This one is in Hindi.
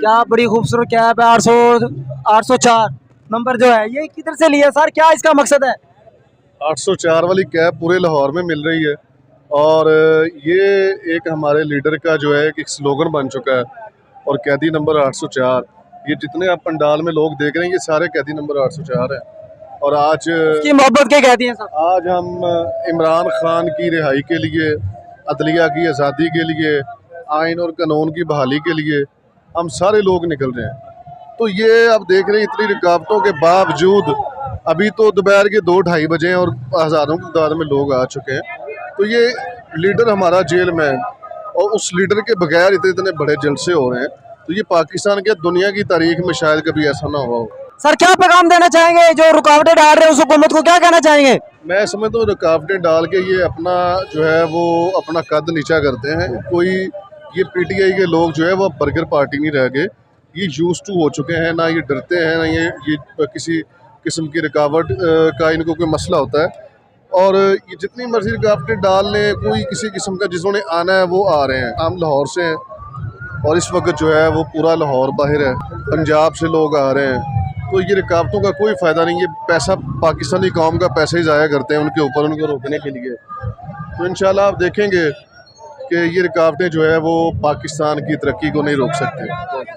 क्या बड़ी खूबसूरत कैब है। 804 नंबर जो है ये किधर से लिया सर, क्या इसका मकसद है? 804 वाली कैब पूरे लाहौर में मिल रही है और ये एक हमारे लीडर का जो है एक स्लोगन बन चुका है। और कैदी नंबर 804, ये जितने आप पंडाल में लोग देख रहे हैं ये सारे कैदी नंबर 804 हैं। और आज इसकी मोहब्बत के कहती हैं सब। आज हम इमरान खान की रिहाई के लिए, अदलिया की आज़ादी के लिए, आइन और कानून की बहाली के लिए हम सारे लोग निकल रहे हैं। तो ये आप देख रहे हैं इतनी रुकावटों के बावजूद अभी तो दोपहर के 2-2:30 बजे हैं और हज़ारों की तादाद में लोग आ चुके हैं। तो ये लीडर हमारा जेल में है और उस लीडर के बगैर इतने इतने बड़े जलसे हो रहे हैं। तो ये पाकिस्तान के दुनिया की तारीख में शायद कभी ऐसा ना हुआ हो। सर क्या पैगाम देना चाहेंगे जो रुकावटें डाल रहे हैं उस हुकूमत को, क्या कहना चाहेंगे? मैं समझता हूँ रुकावटें डाल के ये अपना जो है वो अपना कद नीचा करते हैं। कोई ये पीटीआई के लोग जो है वो बर्गर पार्टी नहीं रह गए, ये यूज टू हो चुके हैं। ना ये डरते हैं, ना ये किसी किस्म की रुकावट का इनको कोई मसला होता है। और ये जितनी मर्जी रुकावटें डाल लें, कोई किसी किस्म का जिन्होंने आना है वो आ रहे हैं। हम लाहौर से हैं और इस वक्त जो है वो पूरा लाहौर बाहर है, पंजाब से लोग आ रहे हैं। तो ये रुकावटों का कोई फ़ायदा नहीं। ये पैसा पाकिस्तानी कौम का पैसा ही ज़ाया करते हैं उनके ऊपर, उनको रोकने के लिए। तो इंशाल्लाह आप देखेंगे कि ये रुकावटें जो है वो पाकिस्तान की तरक्की को नहीं रोक सकते।